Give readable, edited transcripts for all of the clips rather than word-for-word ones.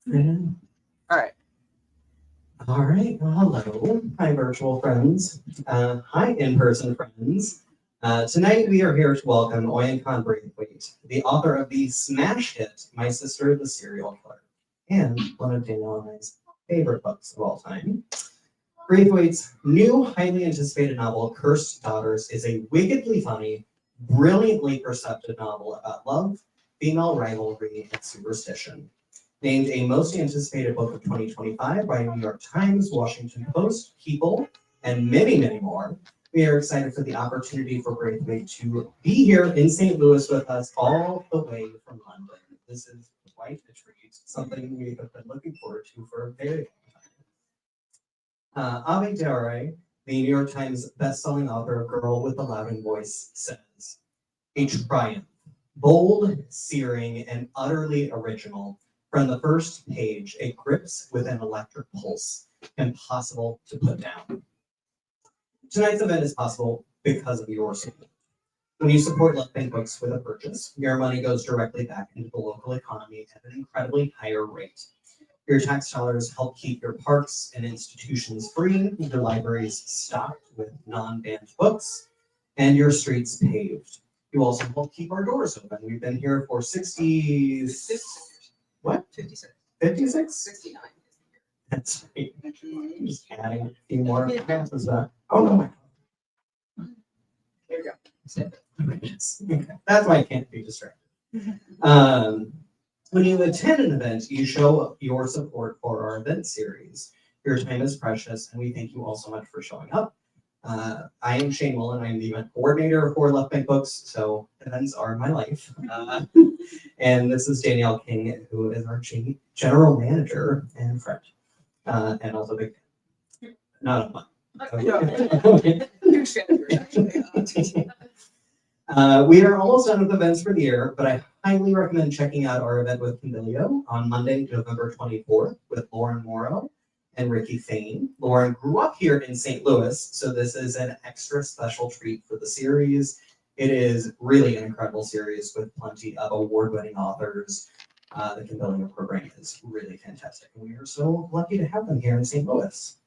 All right. All right. Well, hello. Hi, virtual friends. Hi, in-person friends. Tonight we are here to welcome Oyinkan Braithwaite, the author of the smash hit My Sister the Serial Killer, and one of Daniel and I's favorite books of all time. Braithwaite's new, highly anticipated novel, Cursed Daughters, is a wickedly funny, brilliantly perceptive novel about love, female rivalry, and superstition. Named a most anticipated book of 2025 by New York Times, Washington Post, People, and many, many more, we are excited for the opportunity for Braithwaite to be here in St. Louis with us all the way from London. This is quite a treat, something we have been looking forward to for a very long time. Ave Dare, the New York Times bestselling author of Girl with the Loud Voice, says, a triumph, bold, searing, and utterly original. From the first page, it grips with an electric pulse, impossible to put down. Tonight's event is possible because of your support. When you support Left Bank Books with a purchase, your money goes directly back into the local economy at an incredibly higher rate. Your tax dollars help keep your parks and institutions free, your libraries stocked with non-banned books, and your streets paved. You also help keep our doors open. We've been here for 66. What? 56. 56? 69. That's right. I'm just adding a few more passes back. Oh no. There you go. Okay. That's why I can't be distracted. When you attend an event, you show your support for our event series. Your time is precious, and we thank you all so much for showing up. I am Shane Mullen. I'm the event coordinator for Left Bank Books, so events are my life. And this is Danielle King, who is our general manager and friend, and also big fan. Not of mine. Huge fan of yours, actually. We are almost done with events for the year, but I highly recommend checking out our event with Camillio on Monday, November 24th with Lauren Morrow and Ricky Fain. Lauren grew up here in St. Louis, so this is an extra special treat for the series. It is really an incredible series with plenty of award-winning authors. The Camillio program is really fantastic, and we are so lucky to have them here in St. Louis.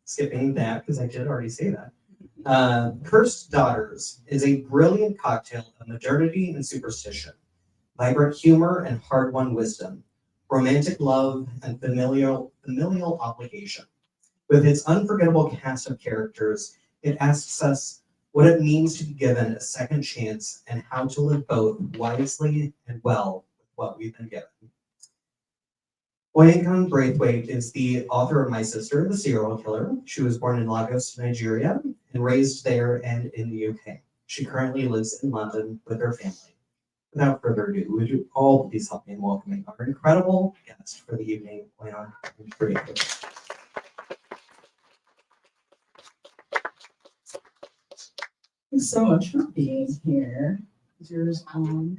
Skipping that because I did already say that. Cursed Daughters is a brilliant cocktail of modernity and superstition, vibrant humor and hard-won wisdom, romantic love and familial obligation. With its unforgettable cast of characters, it asks us what it means to be given a second chance and how to live both wisely and well with what we've been given. Oyinkan Braithwaite is the author of My Sister, the Serial Killer. She was born in Lagos, Nigeria, and raised there and in the UK. She currently lives in London with her family. Without further ado, would you all please help me in welcoming our incredible guest for the evening, Oyinkan Braithwaite. Thanks so much for being here. Is yours on?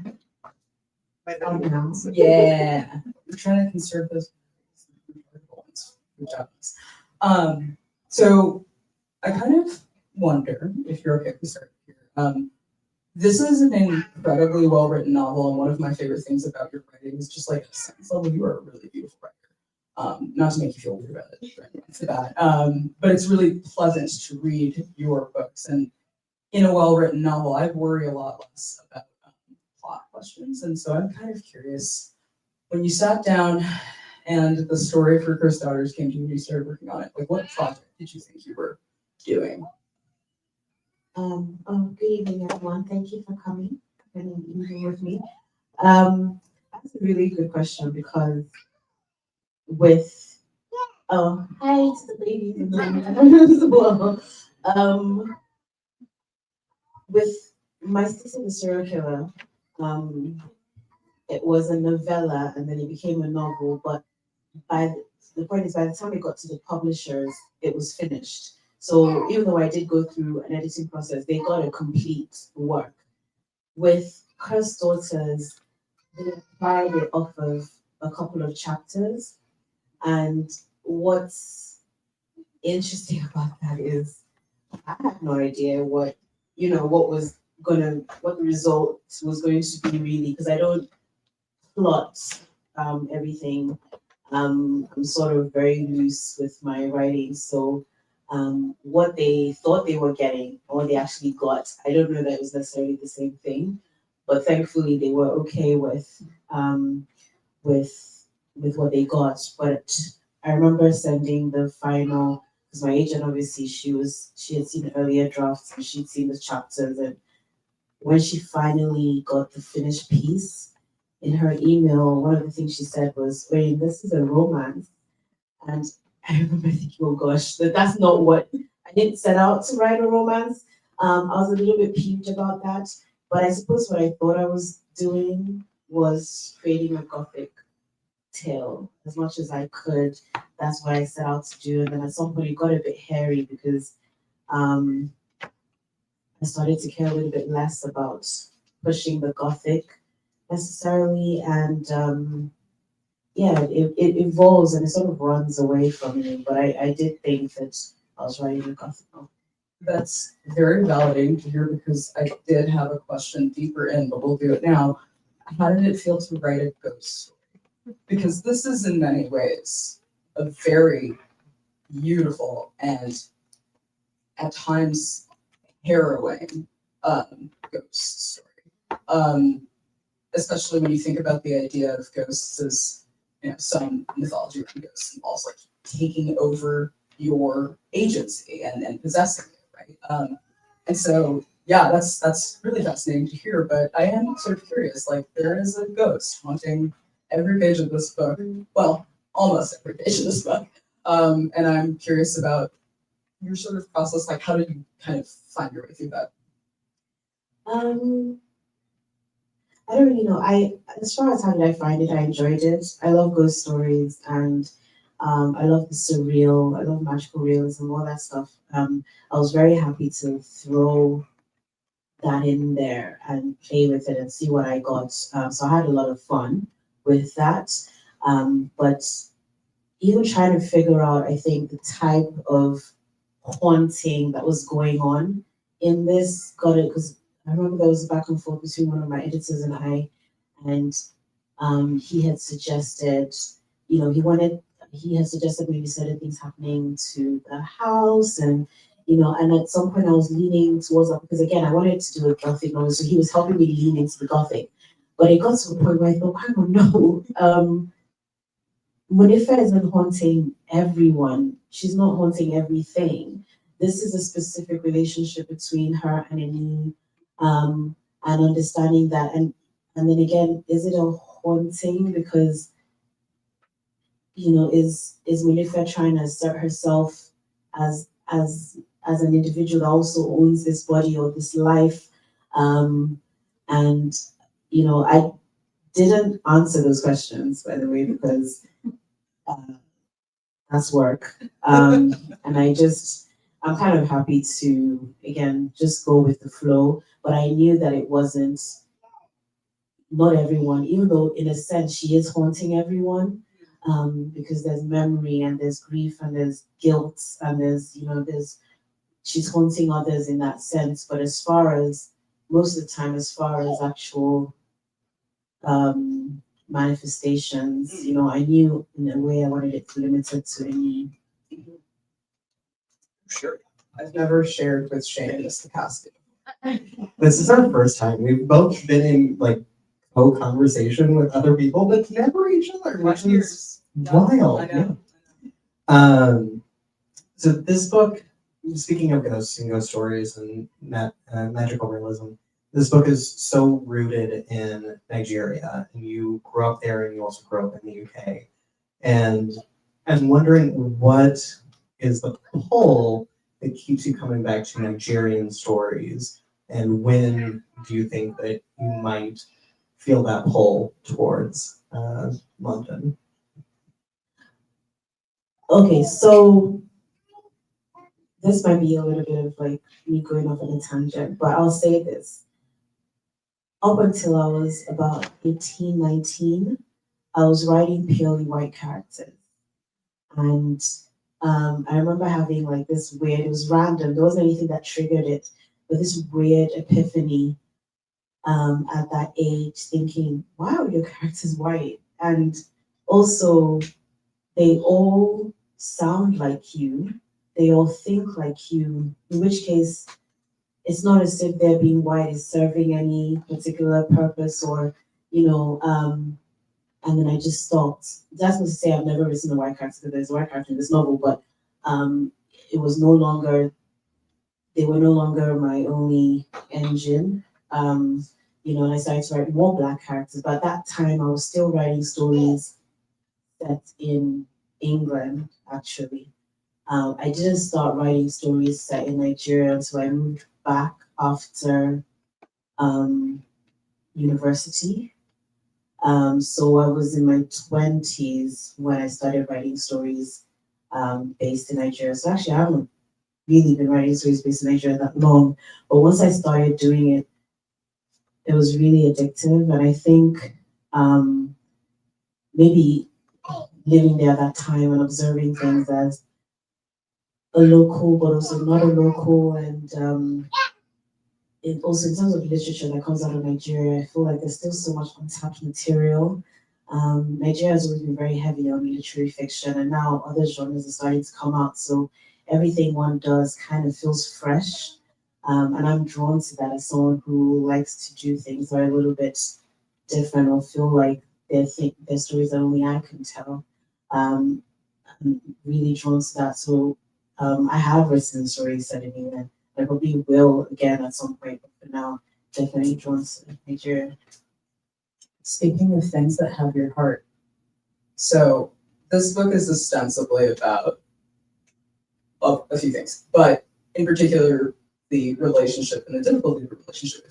Yeah. We're trying to conserve those ones. Good job. So I kind of wonder if you're okay if we start here. This is an incredibly well-written novel, and one of my favorite things about your writing is just like a sense level. You are a really beautiful writer. Not to make you feel weird about it right off the bat, but it's really pleasant to read your books. And in a well-written novel, I worry a lot less about plot questions. And so I'm kind of curious, when you sat down and the story for Cursed Daughters came to you and you started working on it, like what project did you think you were doing? Good evening, everyone. Thank you for coming and being with me. That's a really good question because with hi to the ladies in the room as well. With My Sister the Serial Killer, it was a novella and then it became a novel, but the point is by the time it got to the publishers, it was finished. So even though I did go through an editing process, they got a complete work. With Cursed Daughters, they acquired it off of a couple of chapters. And what's interesting about that is I had no idea what was what the result was going to be really, because I don't plot everything. I'm sort of very loose with my writing, so what they thought they were getting or what they actually got, I don't know that it was necessarily the same thing, but thankfully they were okay um, with what they got. But I remember sending the final, because my agent obviously she had seen earlier drafts and she'd seen the chapters, and when she finally got the finished piece, in her email, one of the things she said was, "Wait, this is a romance." And I remember thinking, "Oh gosh, that's not what I didn't set out to write a romance." I was a little bit peeved about that, but I suppose what I thought I was doing was creating a gothic tale as much as I could. That's what I set out to do. And then at some point, it got a bit hairy because um, I started to care a little bit less about pushing the gothic necessarily, and yeah, it evolves and it sort of runs away from me. But I did think that I was writing a gothic novel. That's very validating to hear because I did have a question deeper in, but we'll do it now. How did it feel to write a ghost story? Because this is in many ways a very beautiful and at times harrowing ghost story. Especially when you think about the idea of ghosts as, some mythology around ghosts involves like taking over your agency and possessing it, right? And so, yeah, that's really fascinating to hear. But I am sort of curious. Like, there is a ghost haunting every page of this book. Well, almost every page of this book. And I'm curious about your sort of process. Like, how did you kind of find your way through that? Um, I don't really know. As far as how did I find it, I enjoyed it. I love ghost stories and I love the surreal. I love magical realism, all that stuff. I was very happy to throw that in there and play with it and see what I got. So I had a lot of fun with that. But even trying to figure out, I think, the type of haunting that was going on in this got it because I remember there was a back and forth between one of my editors and I, and he had suggested, he had suggested maybe certain things happening to the house, and and at some point I was leaning towards that because again I wanted to do a gothic novel, so he was helping me lean into the gothic, but it got to a point where I thought, hang on, no, Monifa isn't haunting everyone. She's not haunting everything. This is a specific relationship between her and Annie, and understanding that. And then again, is it a haunting because is Monifa trying to assert herself as as an individual that also owns this body or this life? And I didn't answer those questions, by the way, because uh, that's work. And I'm kind of happy to, again, just go with the flow. But I knew that it wasn't, not everyone, even though in a sense she is haunting everyone, because there's memory and there's grief and there's guilt and she's haunting others in that sense. But as far as, most of the time, as far as actual manifestations, I knew in a way I wanted it limited to any. Sure. I've never shared with Shane in this capacity. This is our first time. We've both been in like co-conversation with other people, but never each other, which is wild. I know. Yeah. So this book, speaking of ghosts and ghost stories and magical realism, this book is so rooted in Nigeria, and you grew up there, and you also grew up in the UK. And I'm wondering, what is the pull that keeps you coming back to Nigerian stories, and when do you think that you might feel that pull towards London? Okay, so this might be a little bit of like me going off on a tangent, but I'll say this. Up until I was about 18, 19, I was writing purely white characters. And I remember having like this weird, it was random, there wasn't anything that triggered it. with this weird epiphany at that age, thinking, wow, your character's white. And also, they all sound like you, they all think like you, in which case, it's not as if their being white is serving any particular purpose or, and then I just stopped. That's not to say I've never written a white character because there's a white character in this novel, but it was no longer, they were no longer my only engine. And I started to write more black characters, but at that time I was still writing stories set in England, actually. I didn't start writing stories set in Nigeria until I moved back after university. So I was in my 20s when I started writing stories based in Nigeria. So actually, I haven't really been writing stories based in Nigeria that long. But once I started doing it, it was really addictive. And I think maybe living there at that time and observing things as a local, but also not a local, and also in terms of literature that comes out of Nigeria, I feel like there's still so much untapped material. Nigeria has always been very heavy on literary fiction, and now other genres are starting to come out. So everything one does kind of feels fresh. And I'm drawn to that as someone who likes to do things that are a little bit different or feel like their stories that only I can tell. I'm really drawn to that. So I have written stories set in England. I probably will again at some point, but for now, definitely drawn to Nigeria. Speaking of things that have your heart, so this book is ostensibly about a few things, but in particular, the relationship and the difficulty of the relationship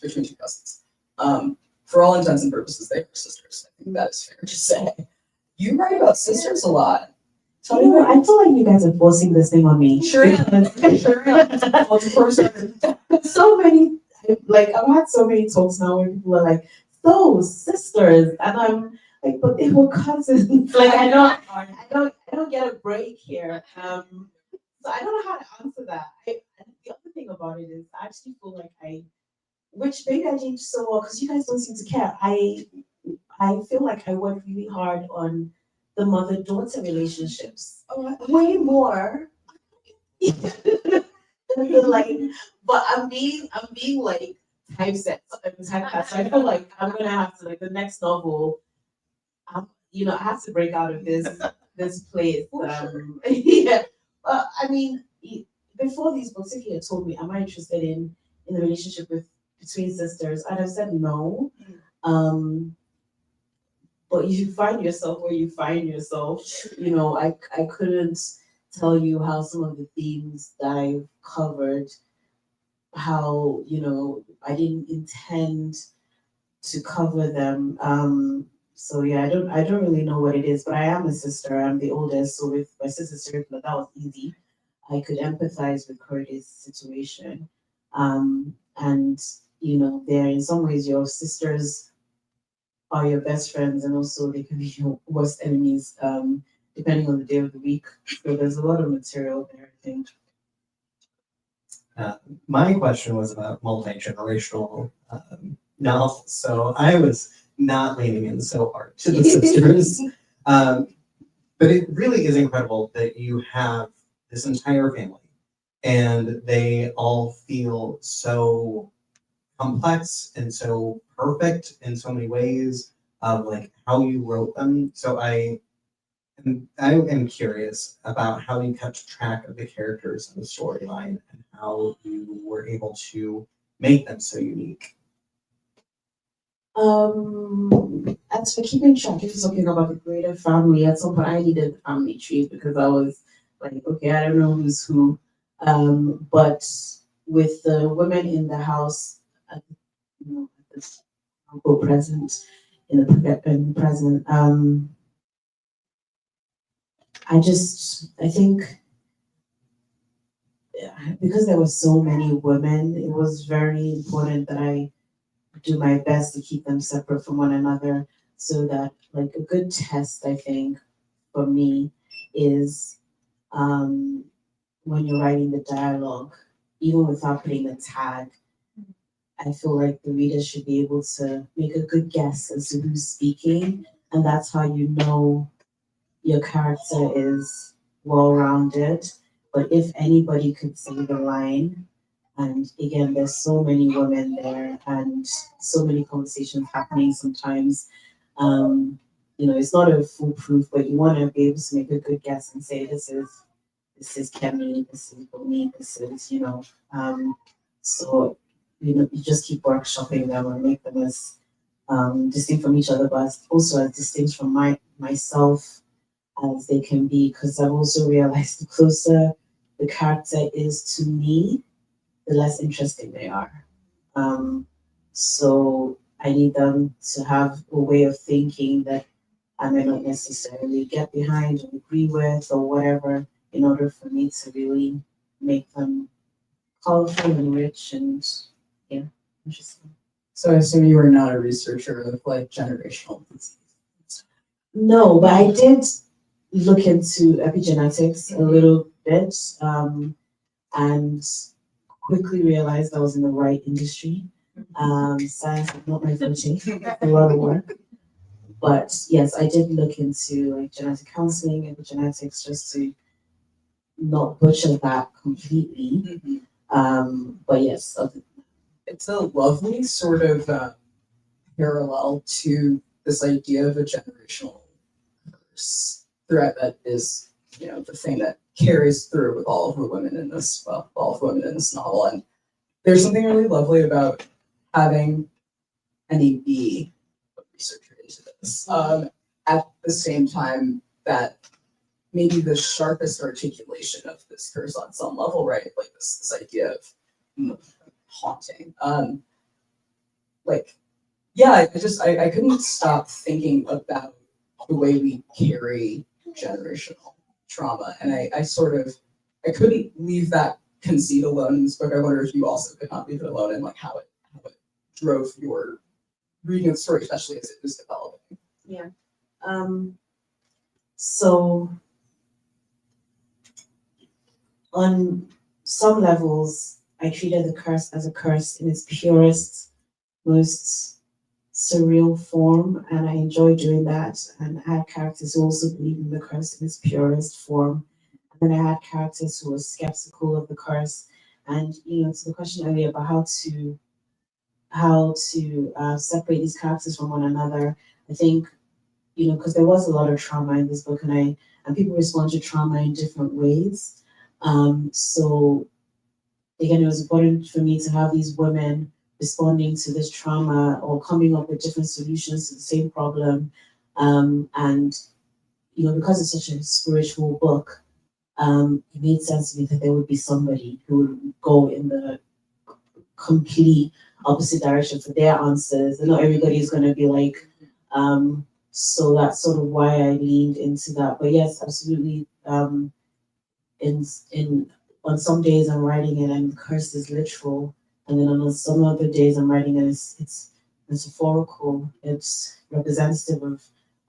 between two cousins. For all intents and purposes, they are sisters. I think that is fair to say. You write about sisters a lot. Tell me I feel like you guys are forcing this thing on me. Sure am. Sure am. Well, of course, So many, like I've had so many talks now where people are like, "So sisters," and I'm like, "But they were cousins." Like I don't get a break here. So I don't know how to answer that. And the other thing about it is, I actually feel like which maybe I did so well because you guys don't seem to care. I feel like I worked really hard on the mother-daughter relationships. Way more. Like, but I'm being like typeset. I'm typecast. So I feel like I'm gonna have to like the next novel. I have to break out of this place. Yeah. I mean, before these books, if you had told me, am I interested in the relationship between sisters? I'd have said no. But you find yourself where you find yourself. I couldn't tell you how some of the themes that I've covered, how, I didn't intend to cover them. So yeah, I don't really know what it is, but I am a sister. I'm the oldest, so with my sister's circular, that was easy. I could empathize with Curtis' situation. And they're in some ways your sisters are your best friends, and also they can be your worst enemies, depending on the day of the week. So there's a lot of material there, I think. My question was about multi-generational novels, so I was not leaning in so hard to the sisters. But it really is incredible that you have this entire family and they all feel so complex and so perfect in so many ways of like how you wrote them. So I am curious about how you kept track of the characters in the storyline and how you were able to make them so unique. As for keeping track, if you're talking about the greater family, at some point I needed a family tree because I was like, okay, I don't know who's who. But with the women in the house, at this uncle present in the present, I think because there were so many women, it was very important that I do my best to keep them separate from one another so that like a good test I think for me is when you're writing the dialogue even without putting the tag, I feel like the reader should be able to make a good guess as to who's speaking, and that's how you know your character is well rounded. But if anybody could say the line, and again, there's so many women there and so many conversations happening sometimes. Um, it's not a foolproof, but you want to be able to make a good guess and say this is Kemi, this is Boni, this is, so you just keep workshopping them and make them as distinct from each other, but also as distinct from myself as they can be, because I've also realized the closer the character is to me, the less interesting they are. So I need them to have a way of thinking that I may not necessarily get behind or agree with or whatever, in order for me to really make them colorful and rich and yeah, interesting. So I assume you were not a researcher of like generational disease. No, but I did look into epigenetics a little bit, and quickly realized I was in the right industry. Science is not my forte, a lot of work. But yes, I did look into like genetic counseling and epigenetics just to not butcher that completely. But yes, It's a lovely sort of parallel to this idea of a generational curse threat that is, the thing that carries through with all of the women in this, all of the women in this novel. And there's something really lovely about having an EB researcher into this. At the same time that maybe the sharpest articulation of this curse on some level, right? Like this idea of haunting. I couldn't stop thinking about the way we carry generational trauma. And I couldn't leave that conceit alone in this book. I wonder if you also could not leave it alone and like how it drove your reading of the story, especially as it was developing. yeah. So on some levels, I treated the curse as a curse in its purest, most surreal form, and I enjoy doing that. And I had characters who also believed in the curse in its purest form. And then I had characters who were skeptical of the curse. And to the question earlier about how to separate these characters from one another, I think because there was a lot of trauma in this book, and people respond to trauma in different ways. So again, it was important for me to have these women responding to this trauma or coming up with different solutions to the same problem. And because it's such a spiritual book, it made sense to me that there would be somebody who would go in the complete opposite direction for their answers, and not everybody is going to be like. So that's sort of why I leaned into that. But yes, absolutely. In on some days I'm writing it and the curse is literal, and then on some other days I'm writing and it's metaphorical. It's representative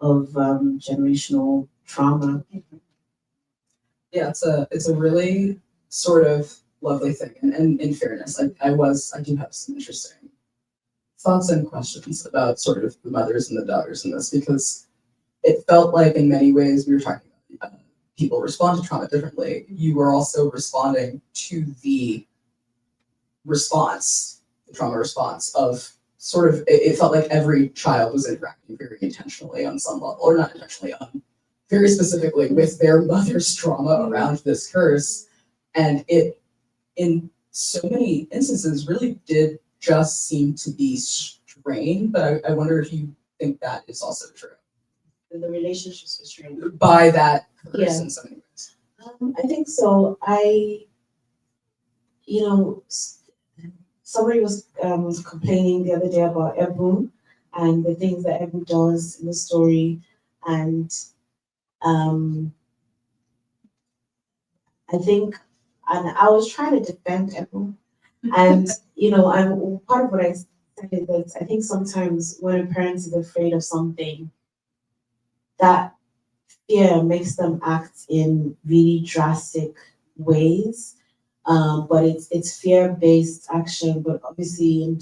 of generational trauma. Yeah, it's a really sort of lovely thing. And in fairness, I do have some interesting thoughts and questions about sort of the mothers and the daughters in this, because it felt like in many ways we were talking about people respond to trauma differently. You were also responding to the trauma response of sort of, it felt like every child was interacting very intentionally on some level, or not intentionally, very specifically with their mother's trauma around this curse. And it, in so many instances, really did just seem to be strained, but I wonder if you think that is also true. The relationships were strained. By that curse Yeah. in so many ways. I think so. Somebody was complaining the other day about Ebu and the things that Ebu does in the story, and I think, and I was trying to defend Ebu, and I'm part of what I said is that I think sometimes when a parent is afraid of something, that fear makes them act in really drastic ways. but it's fear-based action. But obviously, in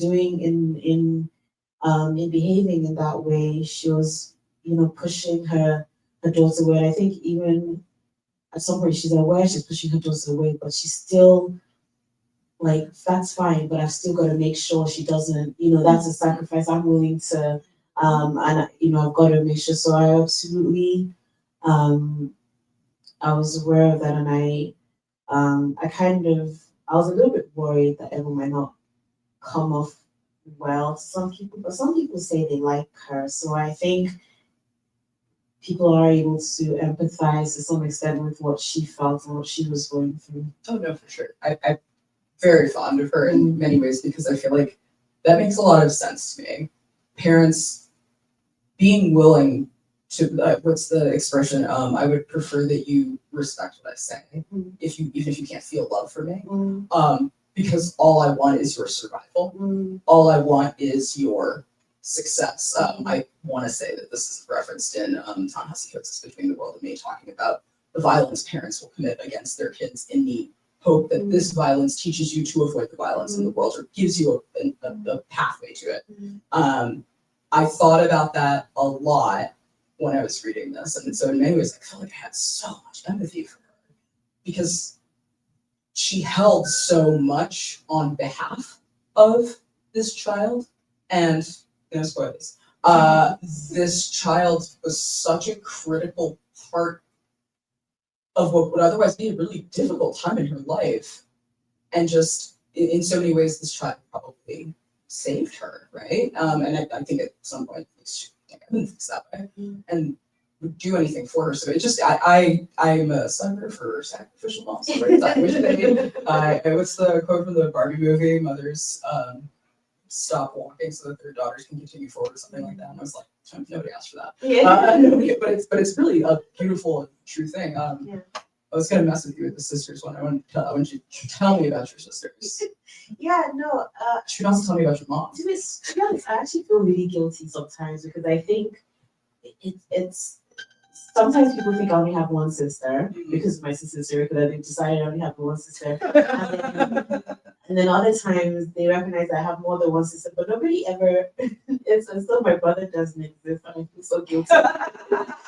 behaving in that way, she was, pushing her daughter away. And I think even at some point she's aware she's pushing her daughter away, but she's still like, that's fine, but I've still got to make sure she doesn't, that's a sacrifice I'm willing to, and I've got to make sure. So I absolutely, I was aware of that, and I was a little bit worried that Emma might not come off well to some people, but some people say they like her. So I think people are able to empathize to some extent with what she felt and what she was going through. Oh no, for sure. I'm very fond of her in many ways because I feel like that makes a lot of sense to me. Parents being willing to what's the expression? I would prefer that you respect what I say, even if you can't feel love for me. Because all I want is your survival. All I want is your success. I want to say that this is referenced in Ta-Nehisi Coates' Between the World and Me, talking about the violence parents will commit against their kids in the hope that this violence teaches you to avoid the violence in the world, or gives you a pathway to it. I thought about that a lot when I was reading this, and so in many ways I felt like I had so much empathy for her because she held so much on behalf of this child, and spoil this. This child was such a critical part of what would otherwise be a really difficult time in her life, and just in so many ways, this child probably saved her, right? And I think at some point she thinks that way, and would do anything for her. So it just, I'm a sucker for sacrificial moms. Right? What's the quote from the Barbie movie? Mothers stop walking so that their daughters can continue forward, or something like that. And I was like, nobody asked for that. But it's really a beautiful and true thing. I was gonna mess with you with the sisters one. I want you to tell me about your sisters. You should also tell me about your mom. To be honest, I actually feel really guilty sometimes because I think it's sometimes people think I only have one sister because my sister's here, because they've decided I only have one sister. And then other times they recognize I have more than one sister, but nobody ever, it's as though my brother doesn't exist, and I feel so guilty.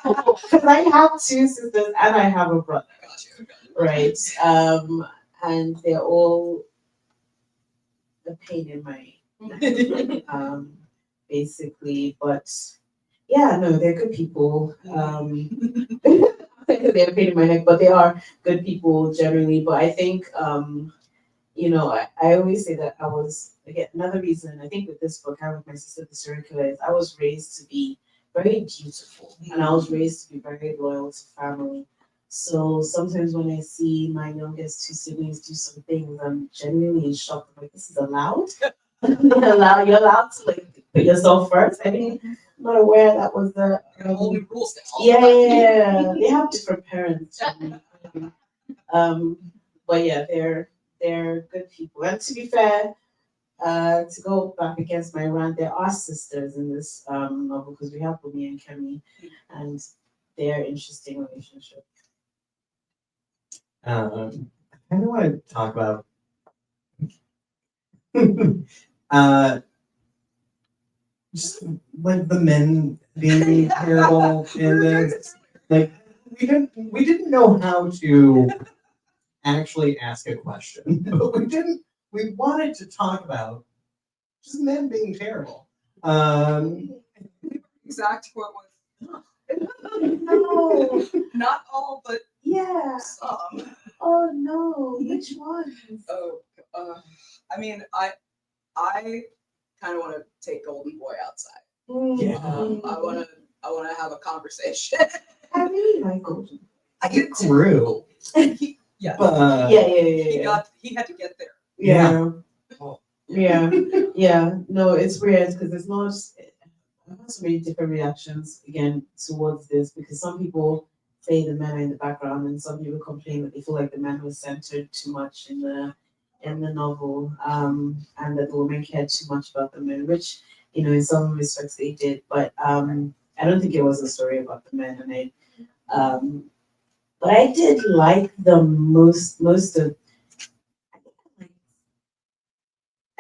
Because I have two sisters and I have a brother. Right. And they're all a pain in my neck, basically, but yeah, no, they're good people. They're a pain in my neck, but they are good people generally. But I think, I always say that again, another reason I think with this book, I with my sister, the serial killer, is I was raised to be very dutiful, and I was raised to be very loyal to family. So sometimes when I see my youngest two siblings do some things, I'm genuinely in shock. I'm like, this is allowed? You're allowed to put yourself first. I mean, I'm not aware that was the whole new rules now. Yeah. They have different parents. But yeah, they're good people. And to be fair, to go back against my rant, there are sisters in this novel because we have Bumi and Kemi, and they're interesting relationship. I kind of want to talk about just like the men being terrible in this. Like we didn't know how to actually ask a question, but we wanted to talk about just men being terrible. Exact quote was No. not all, but Yeah. some. Oh no. Which one? Oh, I mean, I kind of want to take Golden Boy outside. Yeah. I want to have a conversation. I really like Golden. I It grew. Yeah. But, He had to get there. Yeah. Oh. Yeah. No, it's weird because it's not. I have so many different reactions again towards this because some people say the men are in the background and some people complain that they feel like the man was centered too much in the novel, and that the women cared too much about the men, which in some respects they did, but I don't think it was a story about the men, and but I did like the most of.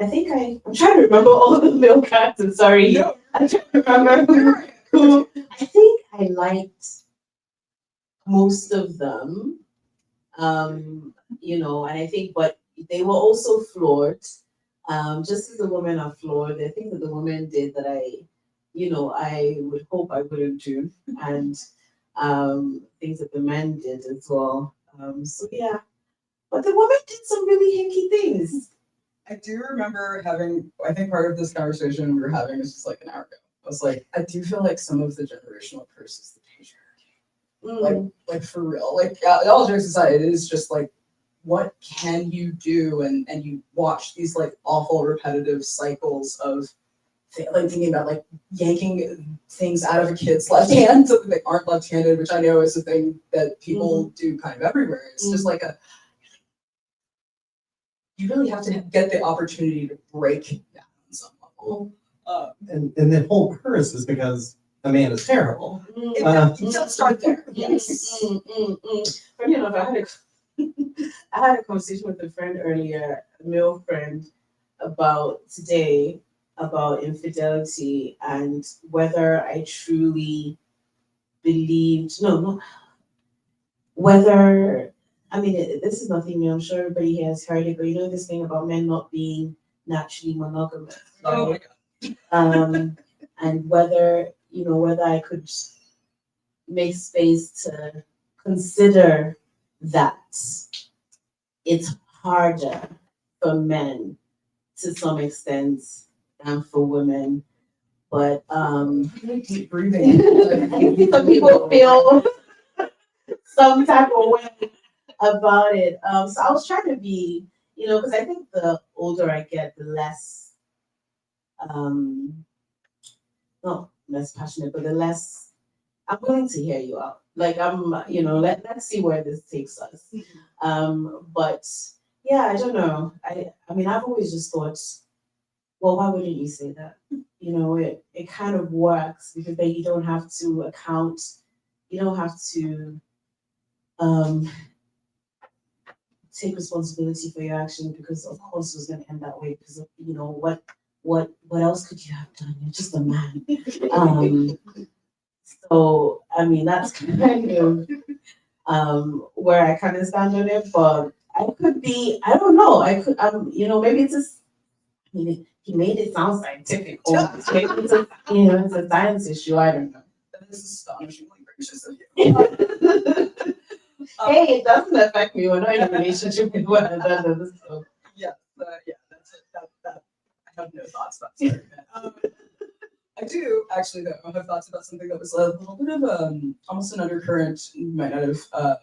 I'm trying to remember all the male characters. Sorry, No. I'm trying to remember who. I think I liked most of them. And I think, but they were also flawed. Just as the women are flawed, the things that the women did that I would hope I wouldn't do, and things that the men did as well. So yeah, but the women did some really hinky things. I do remember having, I think part of this conversation we were having is just like an hour ago. I was like, I do feel like some of the generational curses that patriarchy. Like for real. Like all jokes aside, it is just like, what can you do? And you watch these like awful repetitive cycles of like thinking about like yanking things out of a kid's left hand so that they aren't left-handed, which I know is a thing that people do kind of everywhere. It's just like you really have to get the opportunity to break down on some level. And the whole curse is because a man is terrible. Let's start there. Yes. Funny enough, I had a conversation with a friend earlier, a male friend, about infidelity and whether I truly believed, whether, this is nothing new, I'm sure everybody has heard it, but this thing about men not being naturally monogamous. Oh my God. And whether I could make space to consider that it's harder for men to some extent than for women. But Keep breathing. some people feel some type of way about it. So I was trying to be, because I think the older I get, the less not less passionate, but the less I'm willing to hear you out. Like let's see where this takes us. But yeah, I don't know. I've always just thought, well, why wouldn't you say that? It kind of works because then you don't have to account, you don't have to take responsibility for your action because of course it was gonna end that way because of, what else could you have done? You're just a man. So that's kind of where I kind of stand on it, but I could be, I don't know, maybe it's just, he made it sound scientific, or maybe it's a science issue, I don't know. That is astonishingly gracious of you. Hey, it doesn't affect me, we're not in a relationship with one another, so. Yeah, that's it. That I have no thoughts about starting that. I do actually though have thoughts about something that was a little bit of almost an undercurrent. You might not have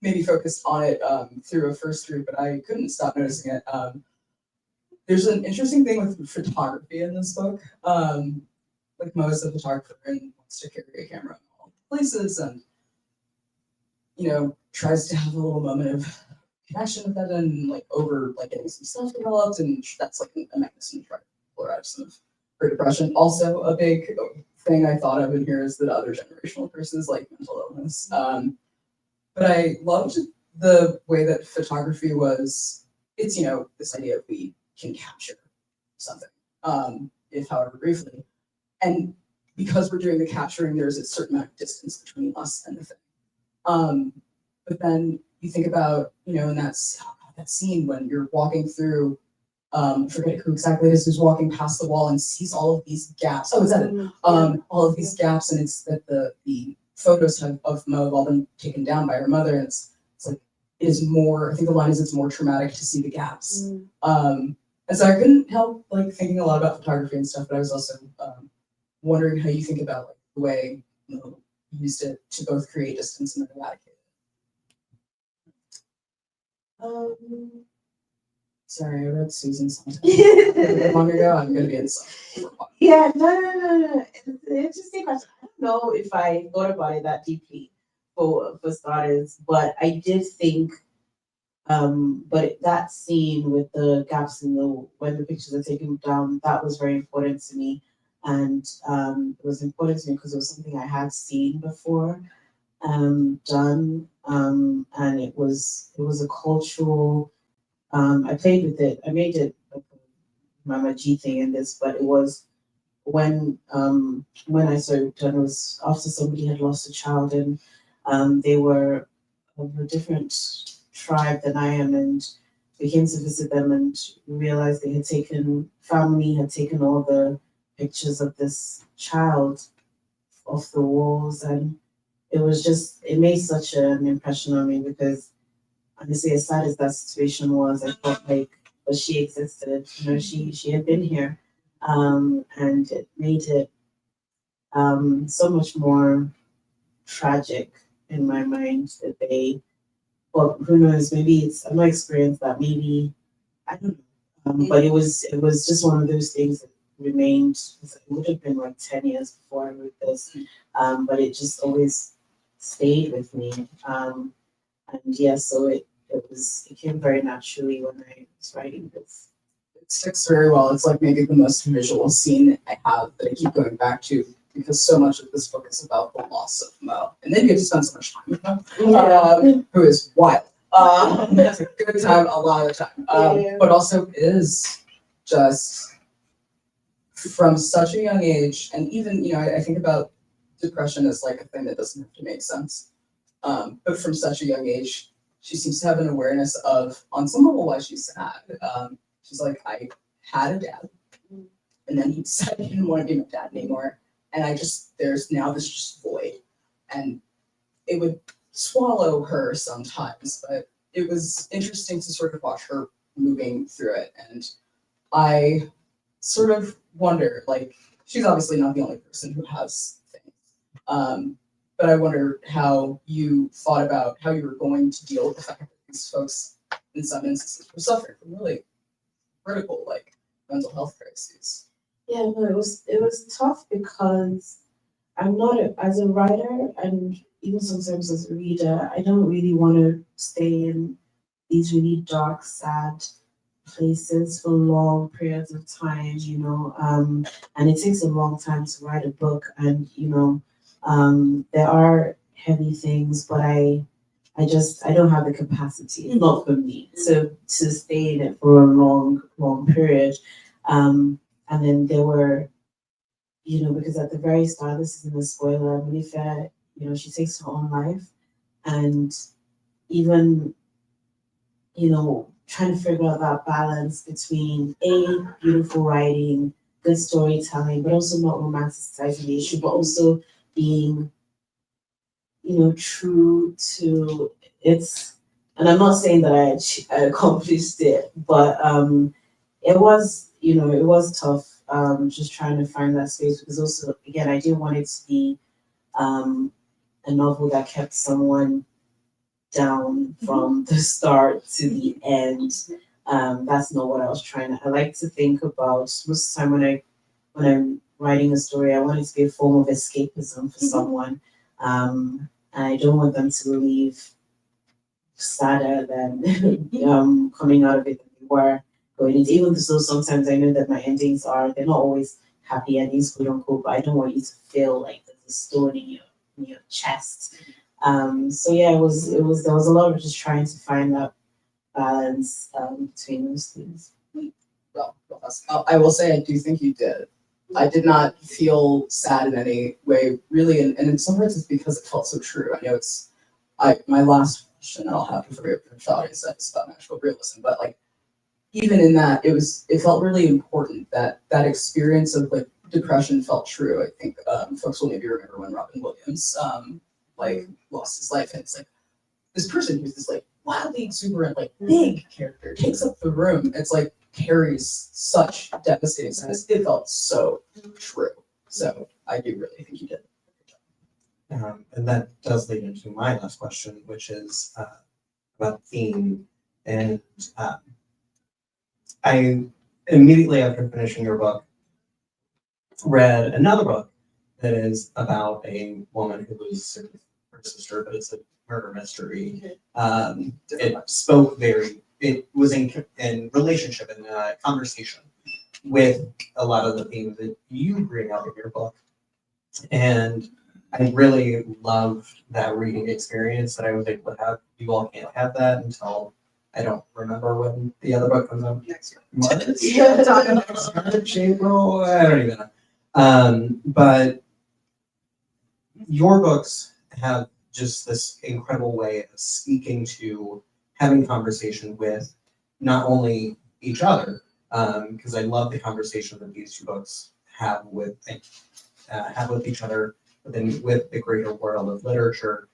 maybe focused on it through a first read, but I couldn't stop noticing it. There's an interesting thing with photography in this book. Like Mo is a photographer and wants to carry a camera in all places, and tries to have a little moment of connection with that, and getting some stuff developed, and that's like a mechanism to try to pull out some of her depression. Also, a big thing I thought of in here is that other generational curses like mental illness. But I loved the way that photography was. It's this idea of we can capture something, if however briefly, and because we're doing the capturing, there's a certain amount of distance between us and the thing. But then you think about, in that scene when you're walking through, forget who exactly it is who's walking past the wall and sees all of these gaps. Oh, is that it? All of these gaps, and it's that the photos of Mo have all been taken down by her mother, and it's like it is more. I think the line is it's more traumatic to see the gaps. And so I couldn't help thinking a lot about photography and stuff, but I was also wondering how you think about the way you used it to both create distance and then eradicate it. Sorry, I read Susan's sometime long ago. I'm going to be inside. Yeah, no. It's an interesting question. I don't know if I thought about it that deeply for starters, but I did think, but that scene with the gaps in when the pictures are taken down, that was very important to me. And it was important to me because it was something I had seen before done. And it was a cultural, I played with it. I made it like a Mama G thing in this, but it was when I started, it was after somebody had lost a child, and they were of a different tribe than I am, and we came to visit them and realized they had taken, family had taken all the pictures of this child off the walls, and it was just, it made such an impression on me because honestly, as sad as that situation was, I felt like, but she existed, she had been here, and it made it so much more tragic in my mind that they, well, who knows, maybe it's, I've not experienced that, maybe, I don't know. But it was just one of those things that remained, it would have been like 10 years before I wrote this, but it just always stayed with me. And yeah, so it came very naturally when I was writing this. It sticks very well. It's like maybe the most visual scene I have that I keep going back to because so much of this book is about the loss of Mo. And then you get to spend so much time with Mo, who is wild. It's a good time a lot of the time. But also it is just from such a young age, and even, I think about depression as like a thing that doesn't have to make sense. But from such a young age, she seems to have an awareness of, on some level, why she's sad. She's like, I had a dad, and then he decided he didn't want to be my dad anymore. And there's now this just void. And it would swallow her sometimes, but it was interesting to sort of watch her moving through it. And I sort of wonder, like, she's obviously not the only person who has things. But I wonder how you thought about how you were going to deal with the fact that these folks, in some instances, were suffering from really critical, like, mental health crises. Yeah, no, it was tough because I'm not as a writer, and even sometimes as a reader, I don't really want to stay in these really dark, sad places for long periods of time, and it takes a long time to write a book, and there are heavy things, but I don't have the capacity. It's not for me to stay in it for a long period. And then there were, because at the very start, this isn't a spoiler, Munife, she takes her own life, and even, trying to figure out that balance between beautiful writing, good storytelling, but also not romanticizing the issue, but also being, true to its. And I'm not saying that I accomplished it, but it was, it was tough. Just trying to find that space because also, again, I didn't want it to be a novel that kept someone down from the start to the end. That's not what I was trying to. I like to think about most of the time when I'm writing a story, I want it to be a form of escapism for someone, and I don't want them to leave sadder than coming out of it than they were going into. Even though sometimes I know that my endings they're not always happy endings, quote unquote, but I don't want you to feel like there's a stone in your chest. So yeah, there was a lot of just trying to find that balance between those things. Well, I will say I do think you did. I did not feel sad in any way, really, and in some parts it's because it felt so true. I know my last question I'll have for your audience is about magical realism, but like even in that, it felt really important that experience of like depression felt true. I think folks will maybe remember when Robin Williams lost his life, and it's like this person who's this like wildly exuberant, like big character takes up the room. It's like carries such devastating sadness. It felt so true. So I do really think you did. And that does lead into my last question, which is about theme. And I immediately after finishing your book read another book that is about a woman who was her sister, but it's a murder mystery. It was in relationship and conversation with a lot of the themes that you bring up in your book. And I really loved that reading experience that I was able to have. You all can't have that until I don't remember when the other book comes out. Next year. March? March, April, I don't even know. But your books have just this incredible way of speaking to having conversation with not only each other, because I love the conversation that these two books have with each other, but then with the greater world of literature.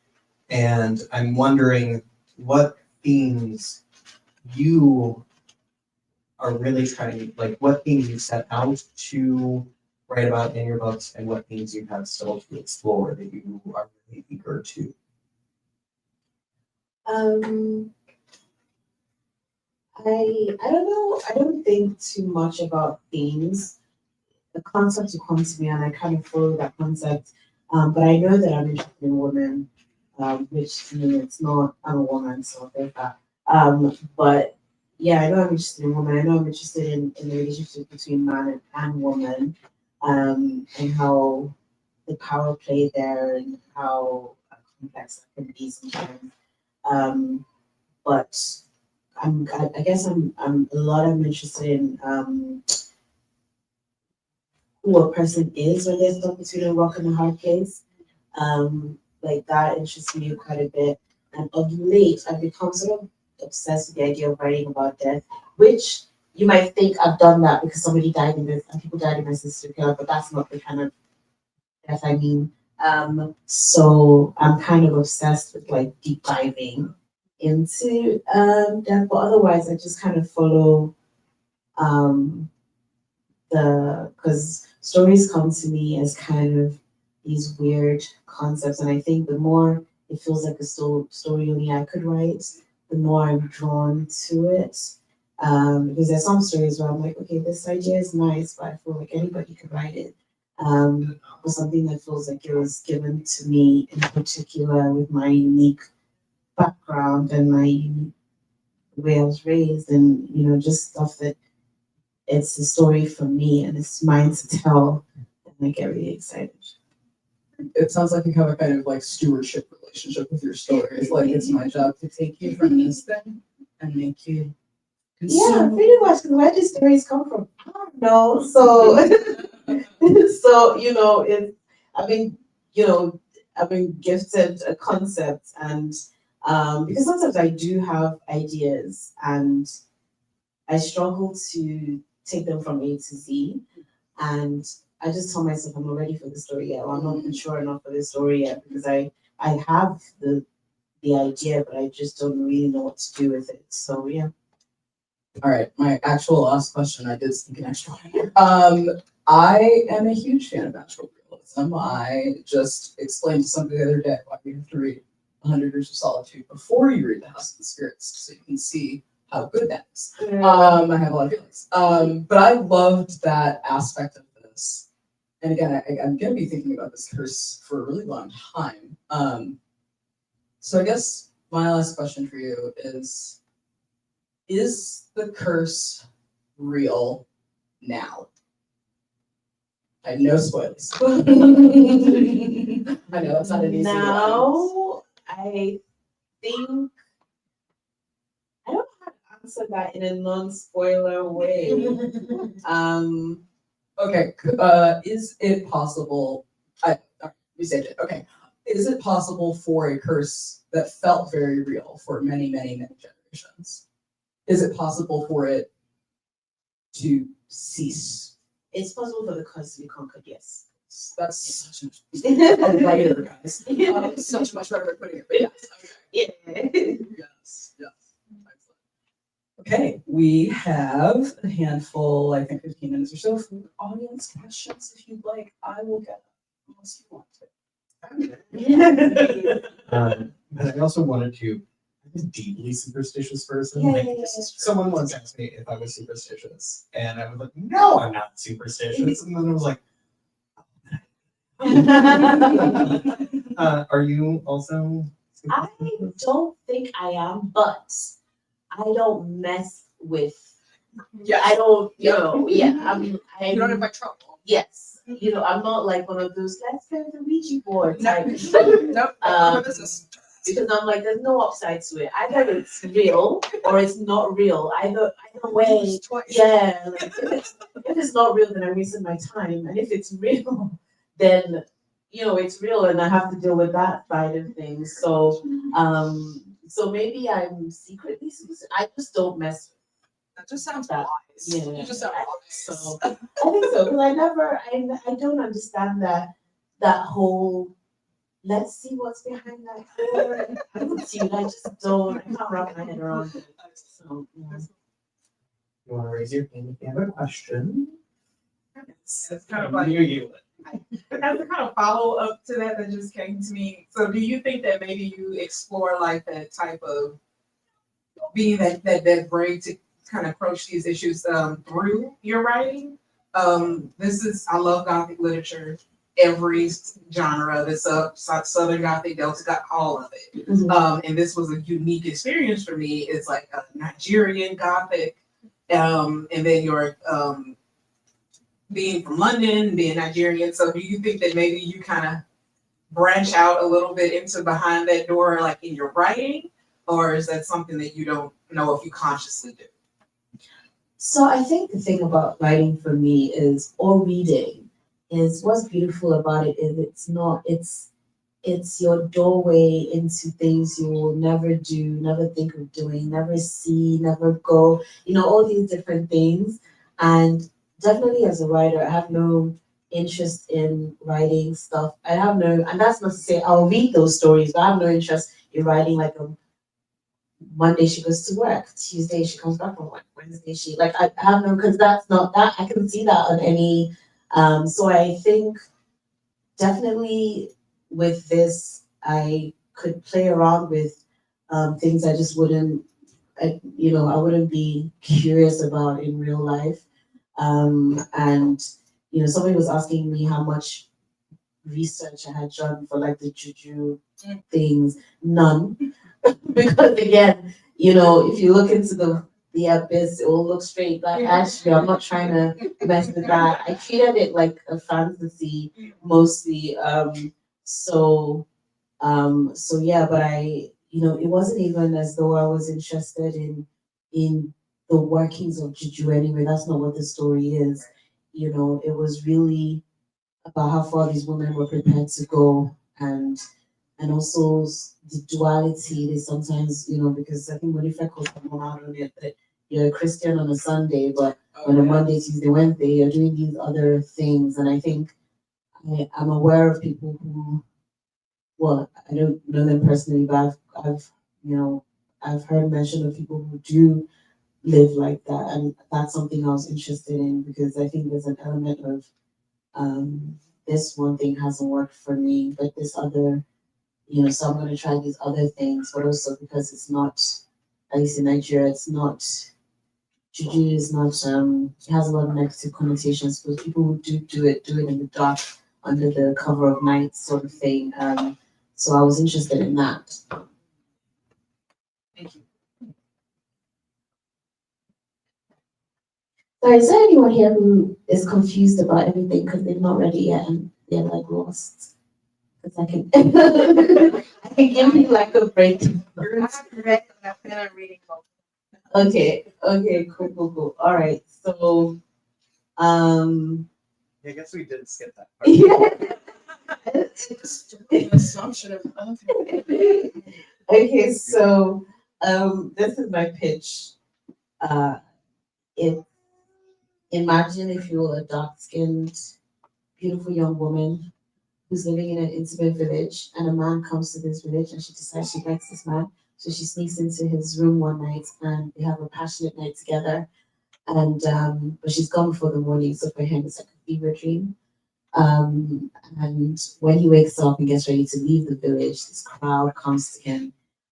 And I'm wondering what themes you are really trying, like what themes you set out to write about in your books, and what themes you have still to explore that you are really eager to. I don't know. I don't think too much about themes. The concept will come to me, and I kind of follow that concept. But I know that I'm interested in women, which to me it's not. I'm a woman, so there's that. But yeah, I know I'm interested in women. I know I'm interested in the relationship between man and woman, and how the power play there, and how complex that can be sometimes. But I guess I'm interested in who a person is when there's stuck between a rock and a hard place. Like that interests me quite a bit. And of late, I've become sort of obsessed with the idea of writing about death, which you might think I've done that because somebody died in this, and people died in my sister's care, but that's not the kind of death I mean. So I'm kind of obsessed with like deep diving into death, but otherwise I just kind of follow because stories come to me as kind of these weird concepts, and I think the more it feels like a story only I could write, the more I'm drawn to it. Because there's some stories where I'm like, okay, this idea is nice, but I feel like anybody could write it. Or something that feels like it was given to me in particular with my unique background and my unique way I was raised, and just stuff that it's a story for me and it's mine to tell, and I get really excited. It sounds like you have a kind of like stewardship relationship with your stories. Like it's my job to take you from this thing and make you Yeah, consume. pretty much. 'Cause where do stories come from? I don't know. So, so it's. I mean, I've been gifted a concept, and because sometimes I do have ideas, and I struggle to take them from A to Z, and I just tell myself I'm not ready for the story yet, or I'm not mature enough for the story yet, because I have the idea, but I just don't really know what to do with it. So yeah. All right, my actual last question. I did sneak an extra one in here. I am a huge fan of natural realism. I just explained to somebody the other day why you have to read 100 Years of Solitude before you read The House of the Spirits, so you can see how good that is. I have a lot of feelings. But I loved that aspect of this. And again, I'm going to be thinking about this curse for a really long time. So I guess my last question for you is the curse real now? I have no spoilers. I know that's not an easy one. Now, I think I don't know how to answer that in a non-spoiler way. Okay, is it possible? You said it. Okay, is it possible for a curse that felt very real for many, many, many generations? Is it possible for it to cease? It's possible for the curse to be conquered, yes. That's such a writer, guys. Such a much better way of putting it. But yes, okay. Yeah. Yes. Excellent. Okay, we have a handful, I think 15 minutes or so for audience questions if you'd like. I will get them unless you want to. But I also wanted to. I'm a deeply superstitious person. Yeah, Like, yeah, yeah. someone once asked me if I was superstitious, and I was like, "No, I'm not superstitious." And then I was like, "Are you also?" I don't think I am, but I don't mess with. Yeah, I don't, Yeah. I You don't invite trouble. yes, I'm not like one of those let's play with the Ouija board No, type. nope. Um, Business. because I'm like, there's no upside to it. Either it's real or it's not real. Either way, yeah. Like if it's not real, then I'm wasting my time, and if it's real, then it's real, and I have to deal with that side of things. So maybe I'm secretly suicide. I just don't mess That just sounds that. wise. Yeah, You just sound I wise. think so because I don't understand that whole. Let's see what's behind that door. I just don't. I can't wrap my head around it. So yeah. You want to raise your hand if you have a question? It's kind of like, Near you. as a kind of follow up to that just came to me. So do you think that maybe you explore like that type of being that brave to kind of approach these issues through your writing? I love Gothic literature, every genre that's Southern Gothic, Delta Gothic, all of it. And this was a unique experience for me. It's like a Nigerian Gothic, and then your being from London, being Nigerian. So do you think that maybe you kind of branch out a little bit into behind that door, like in your writing, or is that something that you don't know if you consciously do? So I think the thing about writing for me or reading, is what's beautiful about it is it's your doorway into things you will never do, never think of doing, never see, never go, all these different things. And definitely as a writer, I have no interest in writing stuff. And that's not to say I'll read those stories, but I have no interest in writing like a Monday she goes to work, Tuesday she comes back from work, Wednesday I have no, because that's not that I can see that on any. So I think definitely with this I could play around with things I just wouldn't, I wouldn't be curious about in real life. And somebody was asking me how much research I had done for like the juju things. None. Because again, if you look into the abyss, it will look straight. But actually, I'm not trying to mess with that. I treated it like a fantasy mostly. So yeah, but it wasn't even as though I was interested in the workings of juju anyway. That's not what the story is. It was really about how far these women were prepared to go, and also the duality. They sometimes, because I think when if I call someone out on it that you're a Christian on a Sunday, but on a Monday, Tuesday, Wednesday, you're doing these other things. And I think I'm aware of people who, well, I don't know them personally, but I've heard mention of people who do live like that, and that's something I was interested in because I think there's an element of this one thing hasn't worked for me, but this other, so I'm going to try these other things, but also because it's not, at least in Nigeria, it's not, juju is not, it has a lot of negative connotations, but people who do it in the dark, under the cover of night sort of thing. So I was interested in that. Thank you. So is there anyone here who is confused about everything because they've not read it yet and they're like lost? Because I can, I can give you like a break. I'm reading both. Okay, cool. All right, so, I guess we did skip that part. yeah. Assumption of Okay, so, this is my pitch. If imagine if you were a dark-skinned, beautiful young woman who's living in an intimate village, and a man comes to this village, and she decides she likes this man, so she sneaks into his room one night, and they have a passionate night together. And but she's gone before the morning, so for him it's like a fever dream. And when he wakes up and gets ready to leave the village, this crowd comes to him,